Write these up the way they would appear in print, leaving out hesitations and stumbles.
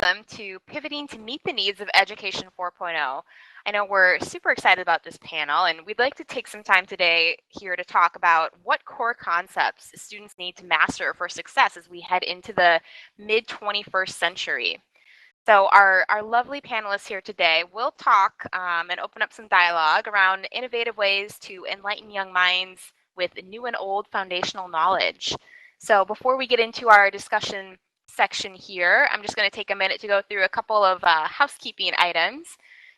welcome to Pivoting to Meet the Needs of Education 4.0. I know we're super excited about this panel, and we'd like to take some time today here to talk about what core concepts students need to master for success as we head into the mid-21st century. So our lovely panelists here today will talk and open up some dialogue around innovative ways to enlighten young minds with new and old foundational knowledge. So before we get into our discussion section here, I'm just going to take a minute to go through a couple of housekeeping items.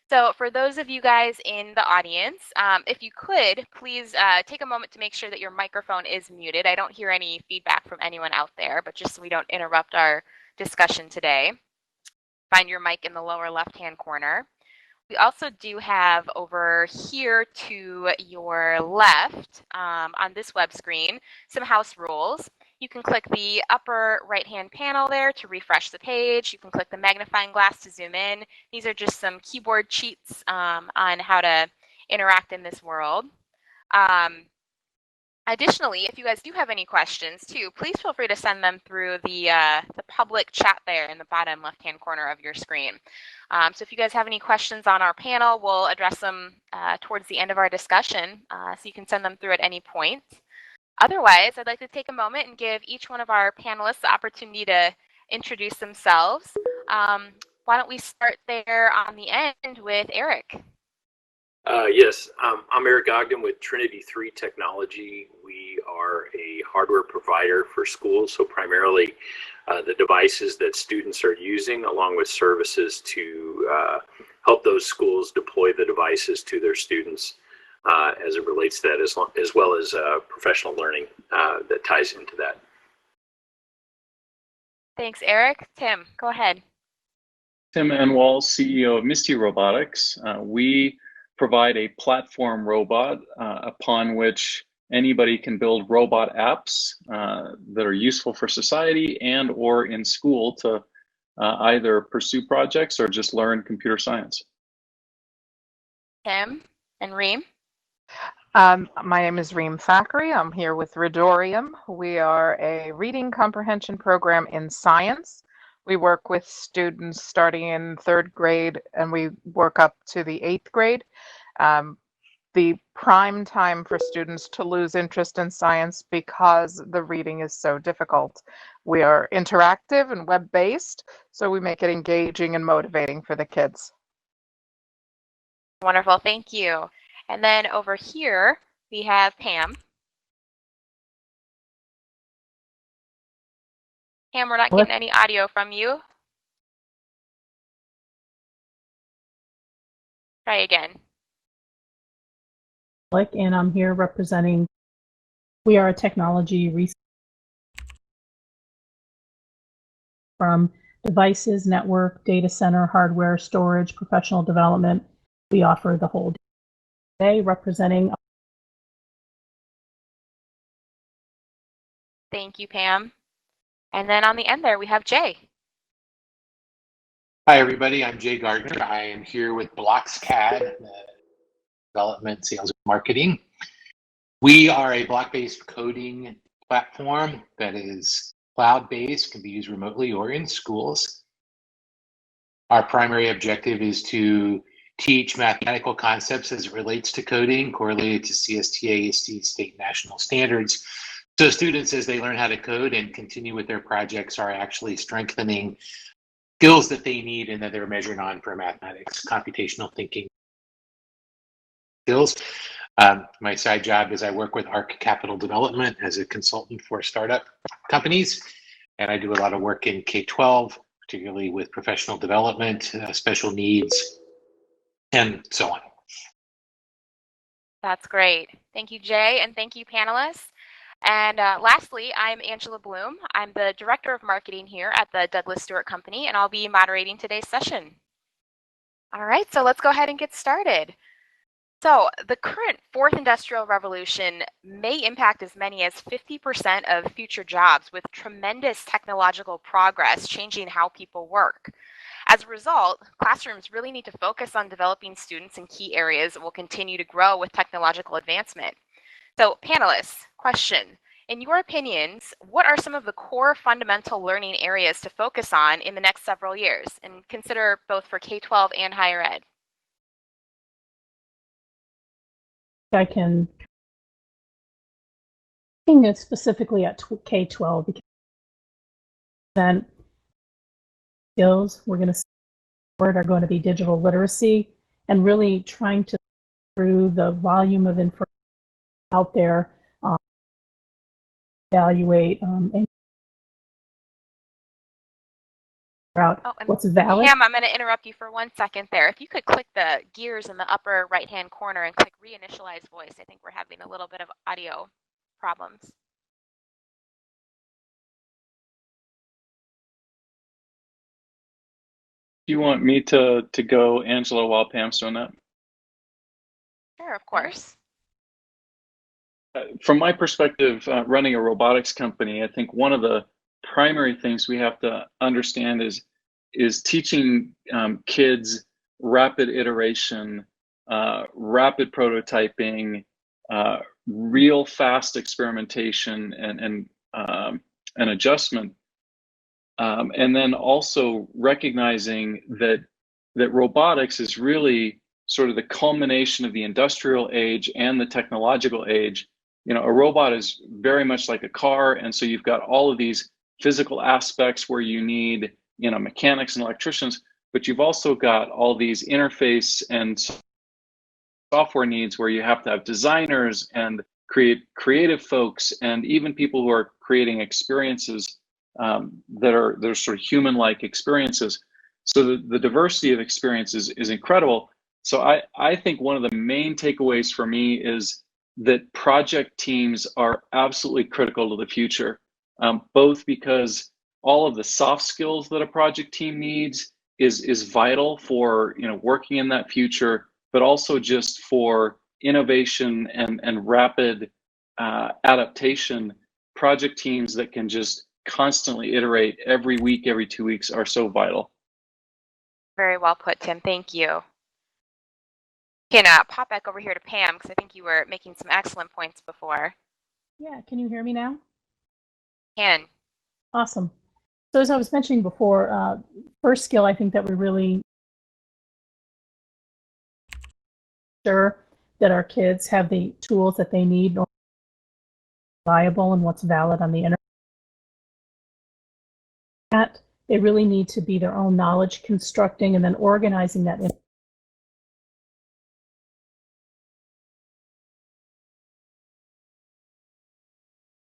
So for those of you guys in the audience, if you could, please take a moment to make sure that your microphone is muted. I don't hear any feedback from anyone out there, but just so we don't interrupt our discussion today. Find your mic in the lower left-hand corner. We also do have over here to your left on this web screen some house rules. You can click the upper right-hand panel there to refresh the page. You can click the magnifying glass to zoom in. These are just some keyboard cheats on how to interact in this world. Additionally, if you guys do have any questions too, please feel free to send them through the public chat there in the bottom left-hand corner of your screen. So if you guys have any questions on our panel, we'll address them towards the end of our discussion, so you can send them through at any point. Otherwise, I'd like to take a moment and give each one of our panelists the opportunity to introduce themselves. Why don't we start there on the end with Eric? Yes, I'm Eric Ogden with Trinity 3 Technology. We are a hardware provider for schools, so primarily the devices that students are using, along with services to help those schools deploy the devices to their students as it relates to that, as well as professional learning that ties into that. Thanks, Eric. Tim, go ahead. Tim Enwall, CEO of Misty Robotics. We provide a platform robot upon which anybody can build robot apps that are useful for society and or in school to either pursue projects or just learn computer science. Tim and Reem. My name is Reem Thackeray. I'm here with Ridorium. We are a reading comprehension program in science. We work with students starting in 3rd grade and we work up to the 8th grade. The prime time for students to lose interest in science because the reading is so difficult. We are interactive and web-based, so we make it engaging and motivating for the kids. Wonderful, thank you. And then over here, we have Pam. Pam, we're not getting any audio from you. Try again. And I'm here representing, we are a technology research from devices, network, data center, hardware, storage, professional development. We offer the whole day representing. Thank you, Pam. And then on the end there, we have Jay. Hi, everybody. I'm Jay Gardner. I am here with BlocksCAD, development, sales, and marketing. We are a block-based coding platform that is cloud-based, can be used remotely or in schools. Our primary objective is to teach mathematical concepts as it relates to coding, correlated to CSTA, state, national standards. So students, as they learn how to code and continue with their projects, are actually strengthening skills that they need and that they're measuring on for mathematics, computational thinking skills. My side job is I work with ARC Capital Development as a consultant for startup companies, and I do a lot of work in K-12, particularly with professional development, special needs, and so on. That's great. Thank you, Jay, and thank you, panelists. And lastly, I'm Angela Bloom. I'm the Director of Marketing here at the Douglas Stewart Company, and I'll be moderating today's session. All right, so let's go ahead and get started. So the current 4th Industrial Revolution may impact as many as 50% of future jobs, with tremendous technological progress changing how people work. As a result, classrooms really need to focus on developing students in key areas that will continue to grow with technological advancement. So panelists, question, In your opinions, what are some of the core fundamental learning areas to focus on in the next several years, and consider both for K-12 and higher ed? I can looking at specifically at K-12 because then skills we're going to are going to be digital literacy and really trying to through the volume of information out there, evaluate and figure out what's valid. Pam, I'm going to interrupt you for 1 second there. If you could click the gears in the upper right-hand corner and click reinitialize voice, I think we're having a little bit of audio problems. Do you want me to go, Angela, while Pam's doing that? Sure, of course. From my perspective, running a robotics company, I think one of the primary things we have to understand is teaching kids rapid iteration, rapid prototyping, real fast experimentation and adjustment, and then also recognizing that robotics is really sort of the culmination of the industrial age and the technological age. You know, a robot is very much like a car, and so you've got all of these physical aspects where you need, you know, mechanics and electricians, but you've also got all these interface and software needs where you have to have designers and creative folks and even people who are creating experiences that are sort of human-like experiences. So the diversity of experiences is incredible. So I think one of the main takeaways for me is that project teams are absolutely critical to the future, both because all of the soft skills that a project team needs is vital for, you know, working in that future, but also just for innovation and rapid adaptation. Project teams that can just constantly iterate every week, every 2 weeks are so vital. Very well put, Tim. Thank you. Can pop back over here to Pam because I think you were making some excellent points before. Yeah, can you hear me now? Can. Awesome. So as I was mentioning before, first skill I think that we really sure that our kids have the tools that they need, reliable and what's valid on the internet. They really need to be their own knowledge constructing and then organizing that.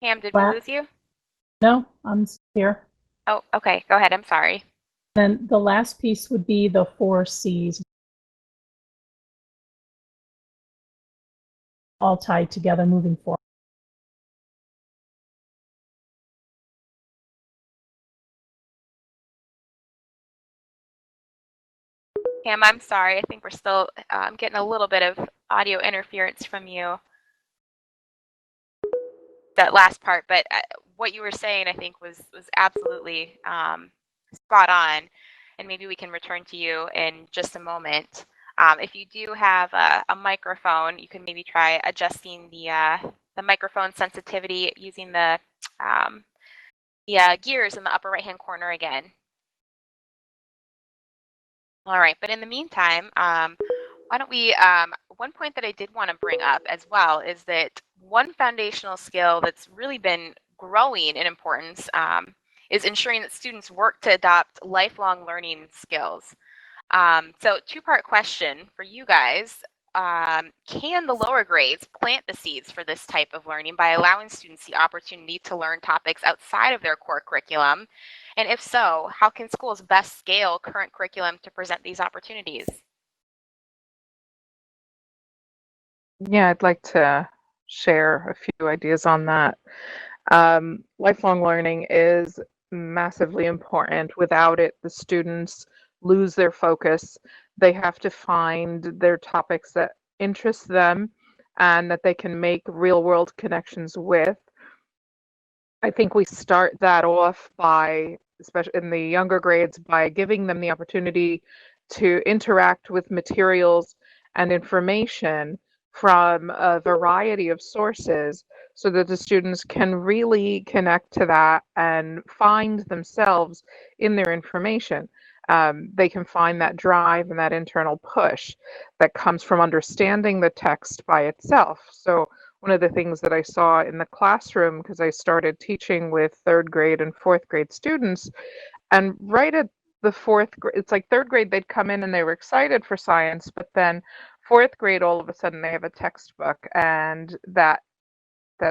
Pam, did we lose you? No, I'm here. Oh, okay. Go ahead. I'm sorry. Then the last piece would be the 4 C's. All tied together moving forward. Pam, I'm sorry. I think we're still getting a little bit of audio interference from you. That last part, but what you were saying, I think, was absolutely spot on, and maybe we can return to you in just a moment. If you do have a microphone, you can maybe try adjusting the microphone sensitivity using the gears in the upper right-hand corner again. All right, but in the meantime, why don't we, one point that I did want to bring up as well is that one foundational skill that's really been growing in importance is ensuring that students work to adopt lifelong learning skills. So 2-part question for you guys. Can the lower grades plant the seeds for this type of learning by allowing students the opportunity to learn topics outside of their core curriculum? And if so, how can schools best scale current curriculum to present these opportunities? Yeah, I'd like to share a few ideas on that. Lifelong learning is massively important. Without it, the students lose their focus. They have to find their topics that interest them and that they can make real-world connections with. I think we start that off by, especially in the younger grades, by giving them the opportunity to interact with materials and information from a variety of sources so that the students can really connect to that and find themselves in their information. They can find that drive and that internal push that comes from understanding the text by itself. So, one of the things that I saw in the classroom, because I started teaching with third grade and fourth grade students, and right at the fourth grade, it's like third grade, they'd come in and they were excited for science, but then fourth grade, all of a sudden they have a textbook, and that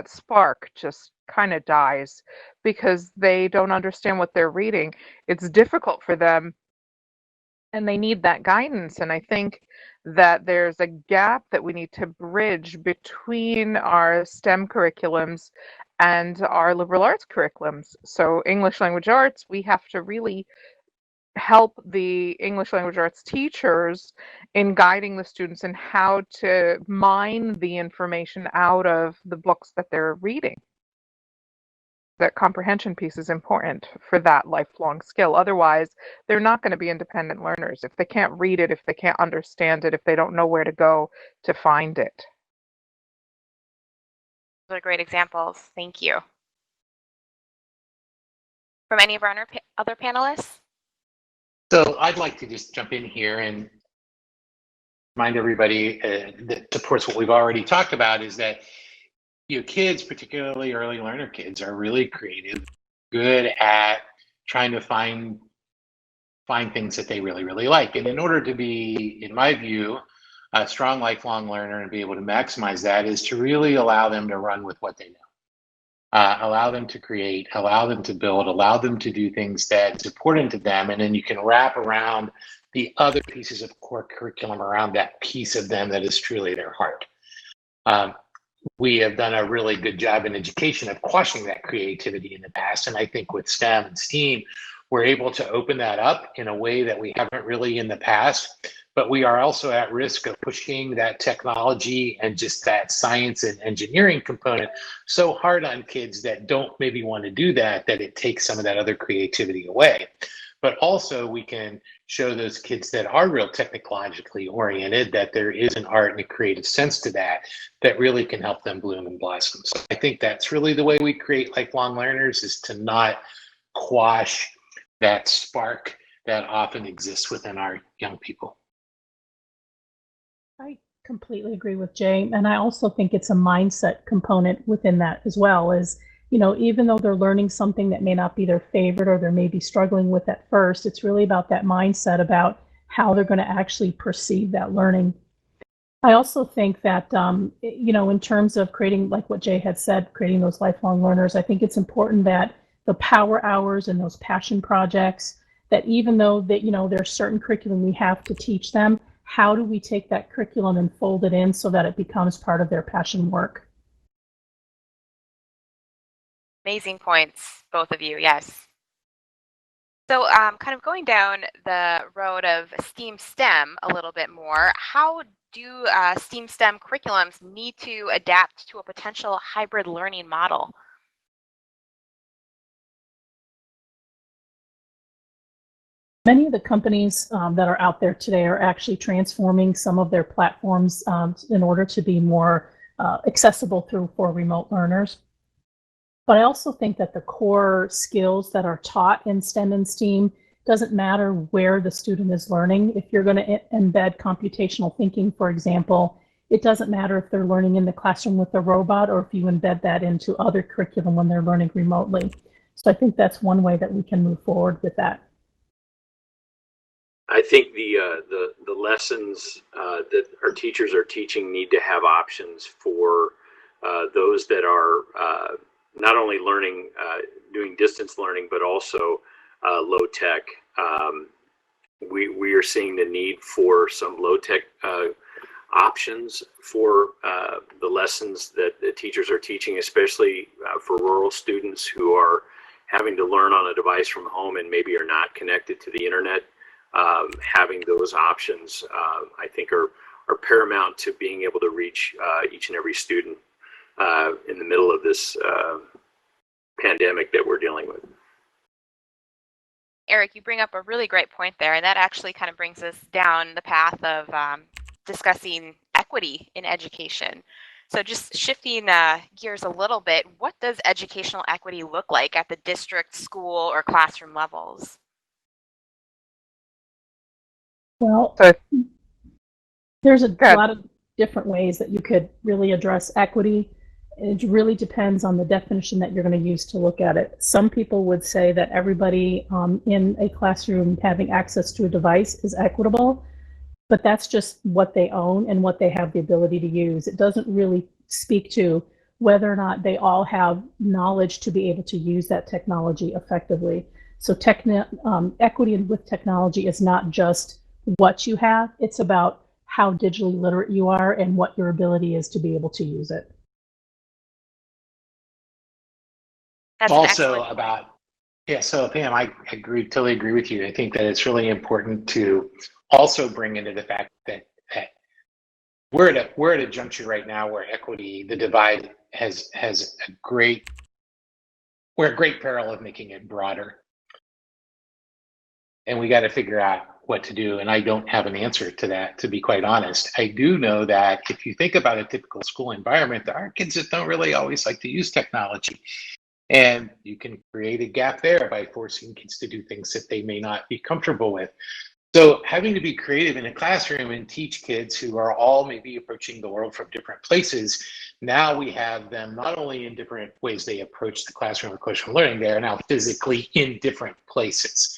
spark just kind of dies because they don't understand what they're reading. It's difficult for them and they need that guidance. And I think that there's a gap that we need to bridge between our STEM curriculums and our liberal arts curriculums. So, English language arts, we have to really help the English language arts teachers in guiding the students in how to mine the information out of the books that they're reading. That comprehension piece is important for that lifelong skill. Otherwise, they're not going to be independent learners if they can't read it, if they can't understand it, if they don't know where to go to find it. Those are great examples. Thank you. From any of our other panelists? So I'd like to just jump in here and remind everybody that supports what we've already talked about, is that kids, particularly early learner kids, are really creative, good at trying to find things that they really, really like. And in order to be, in my view, a strong lifelong learner and be able to maximize that, is to really allow them to run with what they know. Allow them to create, allow them to build, allow them to do things that's important to them. And then you can wrap around the other pieces of core curriculum around that piece of them that is truly their heart. We have done a really good job in education of quashing that creativity in the past. And I think with STEM and STEAM, we're able to open that up in a way that we haven't really in the past. But we are also at risk of pushing that technology and just that science and engineering component so hard on kids that don't maybe want to do that, that it takes some of that other creativity away. But also we can show those kids that are real technologically oriented that there is an art and a creative sense to that that really can help them bloom and blossom. So I think that's really the way we create lifelong learners, is to not quash that spark that often exists within our young people. I completely agree with Jay. And I also think it's a mindset component within that as well, is, even though they're learning something that may not be their favorite or they may be struggling with at first, it's really about that mindset about how they're going to actually perceive that learning. I also think that, in terms of creating, like what Jay had said, creating those lifelong learners, I think it's important that the power hours and those passion projects, that even though that, there's certain curriculum we have to teach them, how do we take that curriculum and fold it in so that it becomes part of their passion work? Amazing points, both of you, yes. So kind of going down the road of STEAM STEM a little bit more, how do STEAM STEM curriculums need to adapt to a potential hybrid learning model? Many of the companies that are out there today are actually transforming some of their platforms in order to be more accessible for remote learners. But I also think that the core skills that are taught in STEM and STEAM, doesn't matter where the student is learning. If you're going to embed computational thinking, for example, it doesn't matter if they're learning in the classroom with a robot or if you embed that into other curriculum when they're learning remotely. So I think that's one way that we can move forward with that. I think the lessons that our teachers are teaching need to have options for those that are not only learning, doing distance learning, but also low tech. We are seeing the need for some low tech options for the lessons that the teachers are teaching, especially for rural students who are having to learn on a device from home and maybe are not connected to the internet. Having those options, I think, are paramount to being able to reach each and every student in the middle of this pandemic that we're dealing with. Eric, you bring up a really great point there, and that actually kind of brings us down the path of discussing equity in education. So just shifting gears a little bit, what does educational equity look like at the district, school, or classroom levels? Well, So there's a good. lot of different ways that you could really address equity. It really depends on the definition that you're going to use to look at it. Some people would say that everybody in a classroom having access to a device is equitable, but that's just what they own and what they have the ability to use. It doesn't really speak to whether or not they all have knowledge to be able to use that technology effectively. So equity with technology is not just what you have, it's about how digitally literate you are and what your ability is to be able to use it. That's an Also excellent point. about, yeah, so Pam, I totally agree with you. I think that it's really important to also bring into the fact that we're at a juncture right now where equity, the divide has a great, we're at great peril of making it broader. And we got to figure out what to do. And I don't have an answer to that, to be quite honest. I do know that if you think about a typical school environment, there are kids that don't really always like to use technology. And you can create a gap there by forcing kids to do things that they may not be comfortable with. So having to be creative in a classroom and teach kids who are all maybe approaching the world from different places, now we have them not only in different ways they approach the classroom or classroom learning, they are now physically in different places.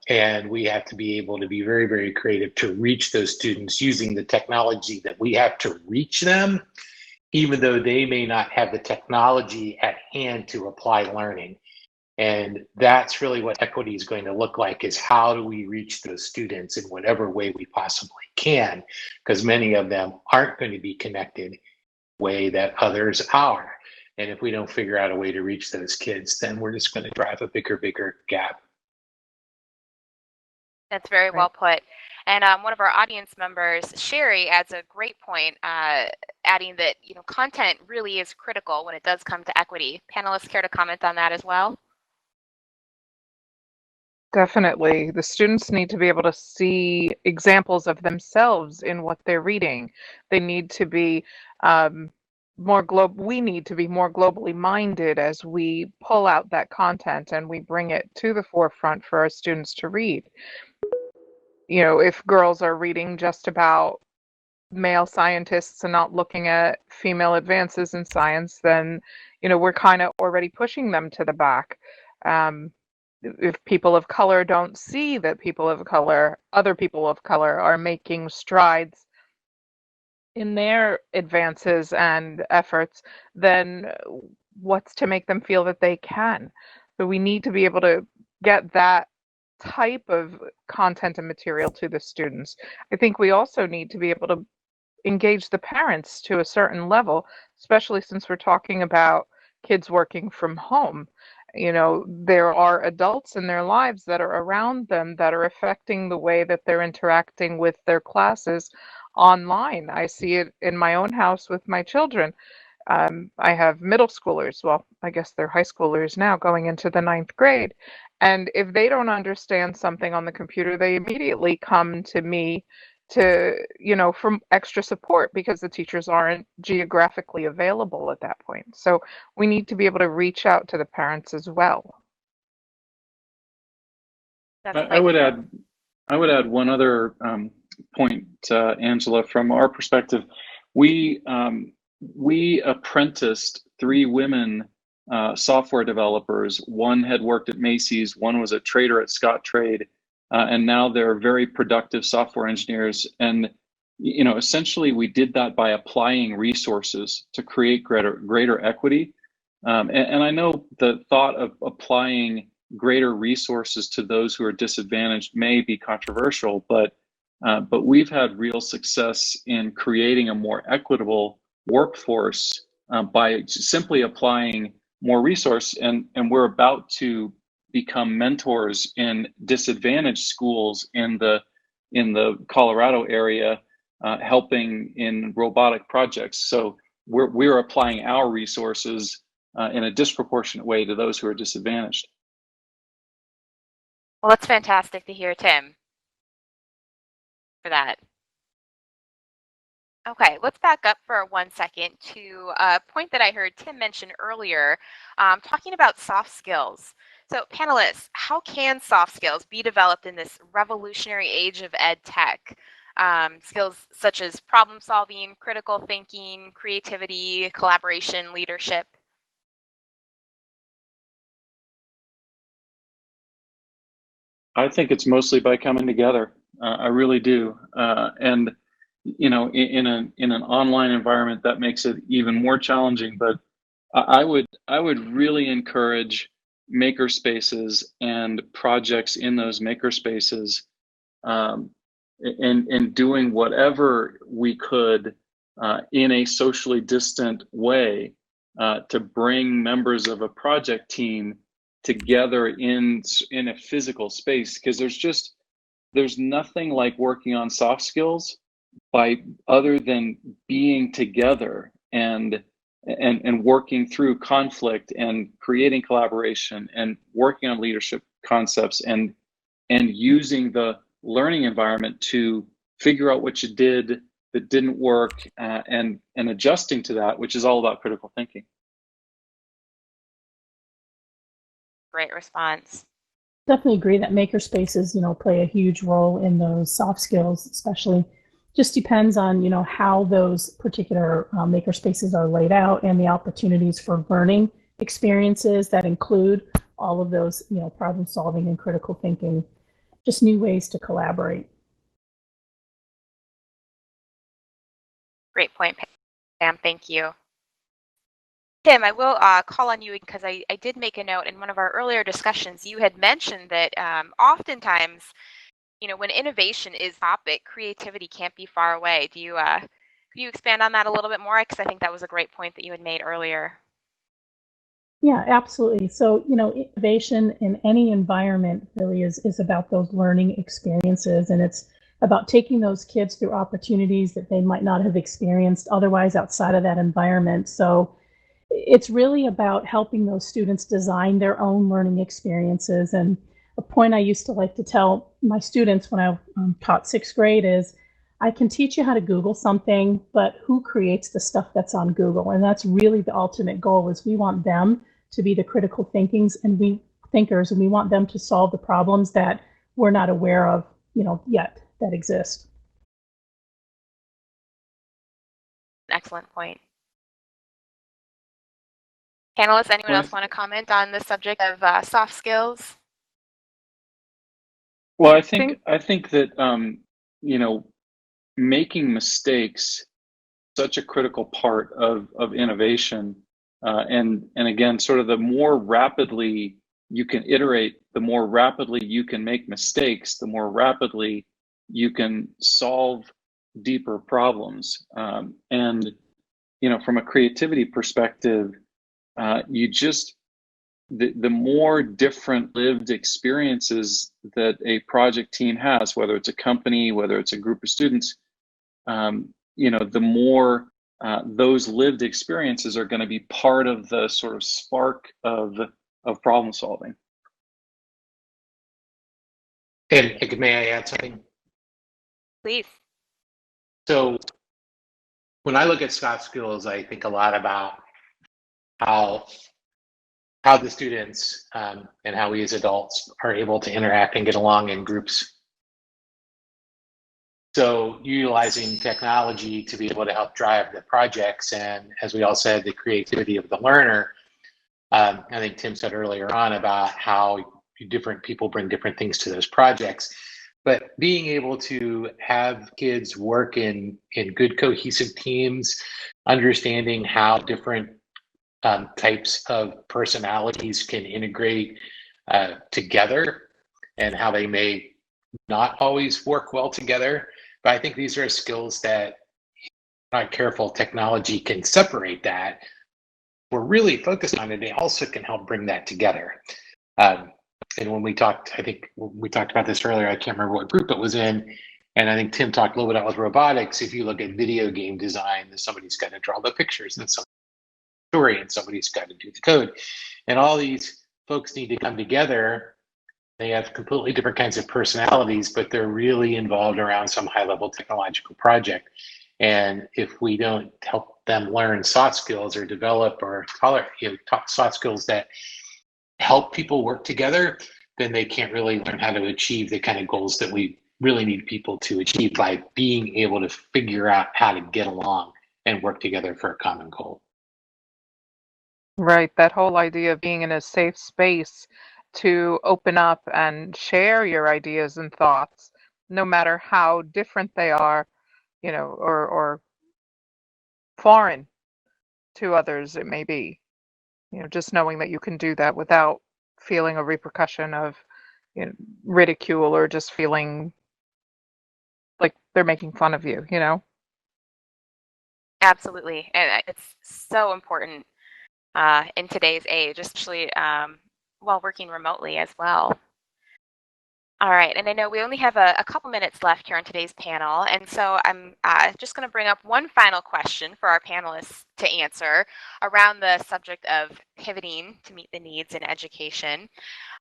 And we have to be able to be very, very creative to reach those students using the technology that we have to reach them, even though they may not have the technology at hand to apply learning. And that's really what equity is going to look like, is how do we reach those students in whatever way we possibly can, because many of them aren't going to be connected way that others are. And if we don't figure out a way to reach those kids, then we're just going to drive a bigger gap. That's very well put. And one of our audience members, Sherry, adds a great point, adding that content really is critical when it does come to equity. Panelists care to comment on that as well? Definitely. The students need to be able to see examples of themselves in what they're reading. They need to be we need to be more globally minded as we pull out that content and we bring it to the forefront for our students to read. If girls are reading just about male scientists and not looking at female advances in science, then, we're kind of already pushing them to the back. If people of color don't see that other people of color are making strides in their advances and efforts, then what's to make them feel that they can? So we need to be able to get that type of content and material to the students. I think we also need to be able to engage the parents to a certain level, especially since we're talking about kids working from home. There are adults in their lives that are around them that are affecting the way that they're interacting with their classes online. I see it in my own house with my children. I have middle schoolers. Well, I guess they're high schoolers now going into the 9th grade. And if they don't understand something on the computer, they immediately come to me for extra support because the teachers aren't geographically available at that point. So we need to be able to reach out to the parents as well. I would add one other point, Angela. From our perspective, we apprenticed 3 women software developers. One had worked at Macy's, one was a trader at Scottrade, and now they're very productive software engineers. And essentially, we did that by applying resources to create greater equity. And I know the thought of applying greater resources to those who are disadvantaged may be controversial, but we've had real success in creating a more equitable workforce by simply applying more resource, and we're about to become mentors in disadvantaged schools in the Colorado area, helping in robotic projects. So we're applying our resources in a disproportionate way to those who are disadvantaged. Well, that's fantastic to hear, Tim, for that. Okay, let's back up for 1 second to a point that I heard Tim mention earlier, talking about soft skills. So, panelists, how can soft skills be developed in this revolutionary age of ed tech? Skills such as problem solving, critical thinking, creativity, collaboration, leadership. I think it's mostly by coming together. I really do. And in an online environment, that makes it even more challenging. But I would really encourage maker spaces and projects in those maker spaces, um, and doing whatever we could in a socially distant way to bring members of a project team together in a physical space, because there's nothing like working on soft skills by other than being together and working through conflict and creating collaboration and working on leadership concepts and using the learning environment to figure out what you did that didn't work, and adjusting to that, which is all about critical thinking. Great response. Definitely agree that maker spaces, play a huge role in those soft skills, especially. Just depends on, how those particular maker spaces are laid out and the opportunities for learning experiences that include all of those, problem solving and critical thinking, just new ways to collaborate. Great point, Pam. Thank you. Tim, I will call on you because I did make a note in one of our earlier discussions. You had mentioned that oftentimes, when innovation is topic, creativity can't be far away. Could you expand on that a little bit more? Because I think that was a great point that you had made earlier. Yeah, absolutely. So, innovation in any environment really is about those learning experiences. And it's about taking those kids through opportunities that they might not have experienced otherwise outside of that environment. So it's really about helping those students design their own learning experiences. And a point I used to like to tell my students when I taught sixth grade is, I can teach you how to Google something, but who creates the stuff that's on Google? And that's really the ultimate goal, is we want them to be the critical thinkers, and we want them to solve the problems that we're not aware of, yet that exist. Excellent point. Panelists, anyone Well, else want to comment on the subject of soft skills? Well, I think that making mistakes such a critical part of innovation, and again, sort of the more rapidly you can iterate, the more rapidly you can make mistakes, the more rapidly you can solve deeper problems. And from a creativity perspective, you just the more different lived experiences that a project team has, whether it's a company, whether it's a group of students, the more those lived experiences are going to be part of the sort of spark of problem solving. And may I add something? Please. So when I look at soft skills, I think a lot about how the students and how we as adults are able to interact and get along in groups. So utilizing technology to be able to help drive the projects, and as we all said, the creativity of the learner. I think Tim said earlier on about how different people bring different things to those projects, but being able to have kids work in good cohesive teams, understanding how different types of personalities can integrate together, and how they may not always work well together. But I think these are skills that, if not careful, technology can separate that. We're really focused on it. They also can help bring that together. And when we talked, I think we talked about this earlier, I can't remember what group it was in. And I think Tim talked a little bit about with robotics. If you look at video game design, then somebody's got to draw the pictures, and story, and somebody's got to do the code, and all these folks need to come together. They have completely different kinds of personalities, but they're really involved around some high-level technological project. And if we don't help them learn soft skills or develop or soft skills that help people work together, then they can't really learn how to achieve the kind of goals that we really need people to achieve by being able to figure out how to get along and work together for a common goal. Right, that whole idea of being in a safe space to open up and share your ideas and thoughts, no matter how different they are, or foreign to others it may be. Just knowing that you can do that without feeling a repercussion of, you know, ridicule or just feeling like they're making fun of you. Absolutely. And it's so important in today's age, especially while working remotely as well. All right, and I know we only have a couple minutes left here on today's panel, and so I'm just going to bring up one final question for our panelists to answer around the subject of pivoting to meet the needs in education.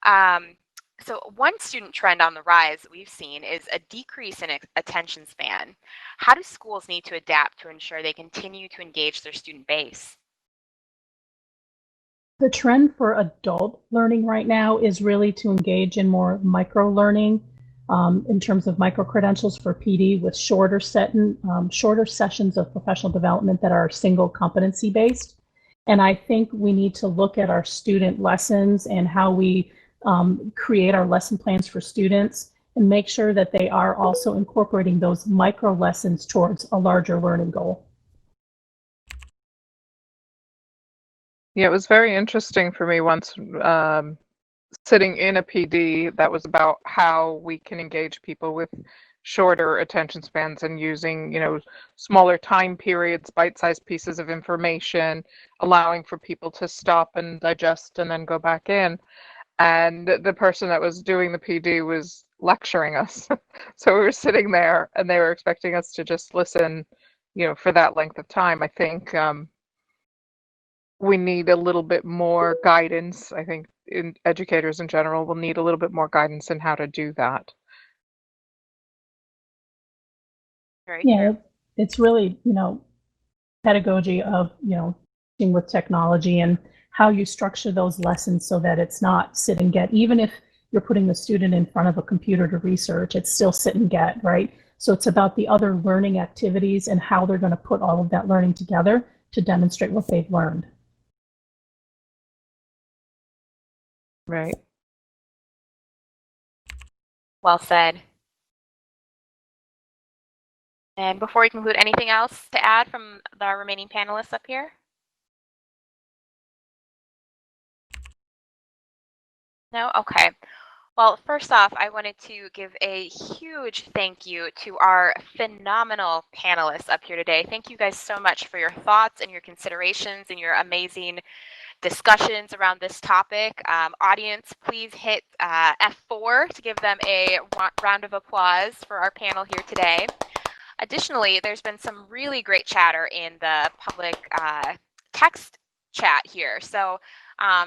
So one student trend on the rise that we've seen is a decrease in attention span. How do schools need to adapt to ensure they continue to engage their student base? The trend for adult learning right now is really to engage in more micro learning in terms of micro credentials for PD with shorter sessions of professional development that are single competency based. And I think we need to look at our student lessons and how we create our lesson plans for students and make sure that they are also incorporating those micro lessons towards a larger learning goal. Yeah, it was very interesting for me once, sitting in a PD that was about how we can engage people with shorter attention spans and using, smaller time periods, bite-sized pieces of information, allowing for people to stop and digest and then go back in. And the person that was doing the PD was lecturing us. So we were sitting there and they were expecting us to just listen, for that length of time. I think we need a little bit more guidance. I think educators in general will need a little bit more guidance in how to do that. Very Yeah, true. it's really, pedagogy of, teaching with technology and how you structure those lessons so that it's not sit and get. Even if you're putting the student in front of a computer to research, it's still sit and get, right? So it's about the other learning activities and how they're going to put all of that learning together to demonstrate what they've learned. Right. Well said. And before we conclude, anything else to add from the remaining panelists up here? No? Okay. Well, first off, I wanted to give a huge thank you to our phenomenal panelists up here today. Thank you guys so much for your thoughts and your considerations and your amazing discussions around this topic. Audience, please hit F4 to give them a round of applause for our panel here today. Additionally, there's been some really great chatter in the public text chat here. So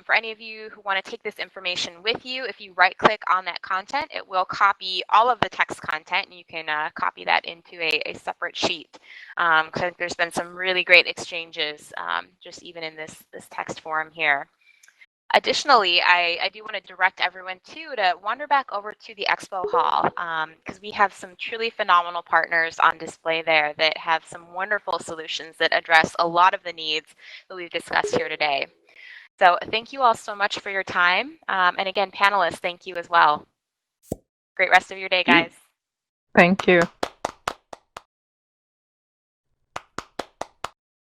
for any of you who want to take this information with you, if you right-click on that content, it will copy all of the text content, and you can copy that into a separate sheet. Because there's been some really great exchanges just even in this text forum here. Additionally, I do want to direct everyone too to wander back over to the expo hall because we have some truly phenomenal partners on display there that have some wonderful solutions that address a lot of the needs that we've discussed here today. So thank you all so much for your time. And again, panelists, thank you as well. Great rest of your day, guys. Thank you.